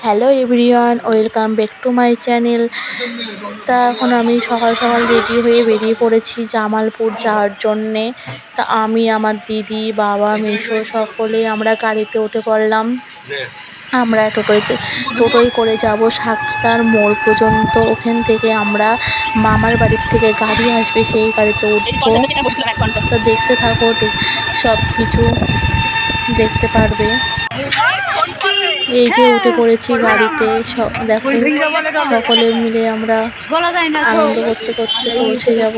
Hello everyone, welcome back to my channel. তা এখন আমি সকাল সকাল রেডি হয়ে বেরিয়ে পড়েছি জামালপুর যাওয়ার জন্যে। তা আমি, আমার দিদি, বাবা, মেসো সকলে আমরা গাড়িতে উঠে পড়লাম। আমরা টোটোয় করে যাব সাক্তার মোড় পর্যন্ত। ওখান থেকে আমরা মামার বাড়ির থেকে গাড়ি আসবে, সেই গাড়িতে উঠবো। তা দেখতে থাকো, সব কিছু দেখতে পারবে। এই যে উঠে পড়েছি গাড়িতে, দেখো সকলে মিলে আমরা আনন্দ করতে করতে পৌঁছে যাব।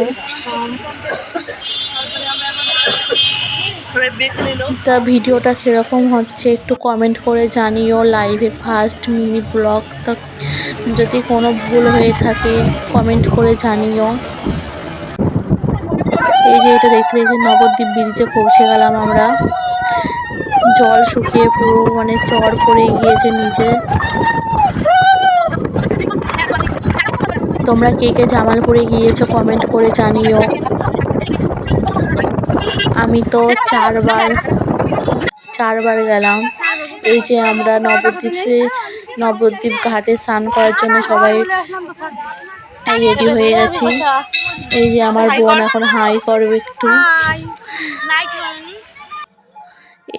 তা ভিডিওটা কীরকম হচ্ছে একটু কমেন্ট করে জানিও। লাইভে ফার্স্ট মিনি ব্লগ, তা যদি কোনো ভুল হয়ে থাকে কমেন্ট করে জানিও। এই যে এটা দেখতে দেখতে নবদ্বীপ ব্রিজে পৌঁছে গেলাম আমরা। জল শুকিয়ে পুরো চর পড়ে গিয়েছে নিচে। তোমরা কে কে জামালপুরে গিয়েছো কমেন্ট করে জানিও। আমি তো চারবার গেলাম। এই যে আমরা নবদ্বীপ ঘাটে স্নান করার জন্য সবাই রেডি হয়ে গেছি। এই যে আমার বোন এখন হাই করবে একটু।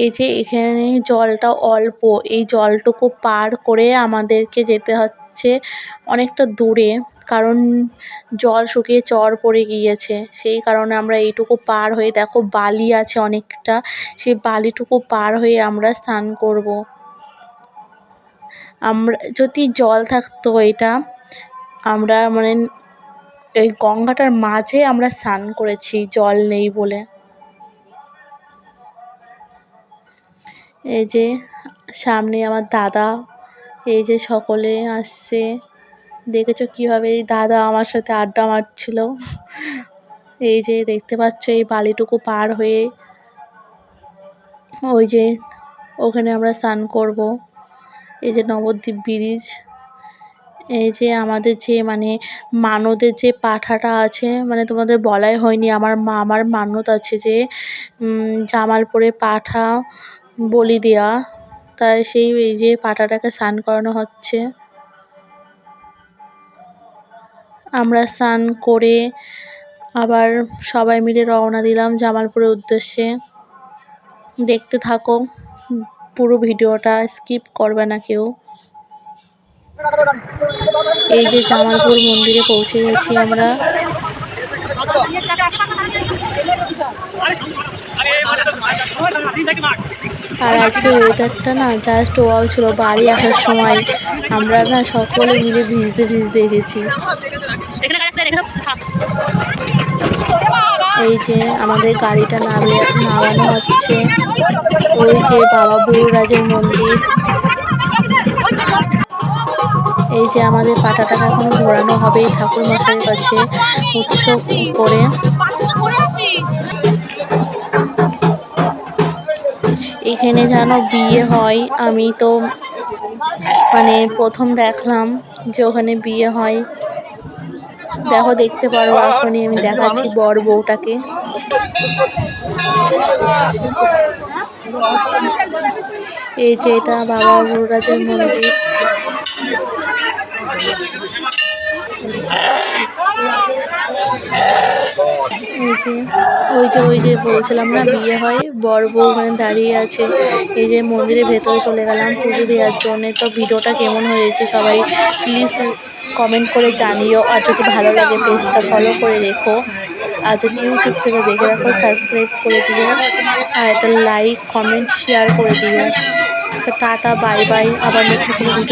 এই যে এখানে জলটা অল্প, এই জলটুকু পার করে আমাদেরকে যেতে হচ্ছে অনেকটা দূরে, কারণ জল শুকিয়ে চর পড়ে গিয়েছে। সেই কারণে আমরা এইটুকু পার হয়ে, দেখো বালি আছে অনেকটা, সেই বালিটুকু পার হয়ে আমরা স্নান করব। আমরা যদি জল থাকতো আমরা এই গঙ্গাটার মাঝে আমরা স্নান করেছি, জল নেই বলে। এই যে সামনে আমার দাদা, এই যে সকলে আসছে। দেখেছো কিভাবে এই দাদা আমার সাথে আড্ডা মারছিল। এই যে দেখতে পাচ্ছ এই বালিটুকু পার হয়ে ওই যে ওখানে আমরা স্নান করব। এই যে নবদ্বীপ ব্রিজ। এই যে আমাদের যে মানদের যে পাঠাটা আছে, তোমাদের বলাই হয়নি, আমার মামার মানত আছে যে জামালপুরে পাঠা বলি দেওয়া। তাই এই যে পাঠাটাকে স্নান করানো হচ্ছে। আমরা স্নান করে আবার সবাই মিলে রওনা দিলাম জামালপুরের উদ্দেশ্যে। দেখতে থাকো পুরো ভিডিওটা, স্কিপ করবে না কেউ। এই যে জামালপুর মন্দিরে পৌঁছে গেছি আমরা। আর আজকে ওয়েদারটা জাস্ট ওয়াও ছিল। বাড়ি আসার সময় আমরা সকলে মিলে ভিজতে ভিজতে এসেছি। এই যে আমাদের গাড়িটা নামানো হচ্ছে। ওই যে বাবা বুড়োরাজের মন্দির। এই যে আমাদের পাটাটাকে এখন ঘোরানো হবে ঠাকুর মশাইয়ের কাছে উৎসব করে। এখানে যেন বিয়ে হয়, আমি তো প্রথম দেখলাম যে ওখানে বিয়ে হয়। দেখো, দেখতে পারো, এখনই আমি দেখাচ্ছি বর বউটাকে। এই যে এটা বাবা বুড়োরাজের মন্দির। ওই যে বলছিলাম না বিয়ে হয়, বর বউ দাঁড়িয়ে আছে। এই যে মন্দিরের ভেতরে চলে গেলাম পুজো দেওয়ার জন্য। তো ভিডিওটা কেমন হয়েছে সবাই প্লিজ কমেন্ট করে জানিও। আর যদি ভালো লাগে পেজটা ফলো করে রেখো। আর যদি ইউটিউব থেকে দেখে রাখো সাবস্ক্রাইব করে দিও। আর একটা লাইক কমেন্ট শেয়ার করে দিও। তো টাটা, বাই বাই, আবার নতুন কোনো ভিডিও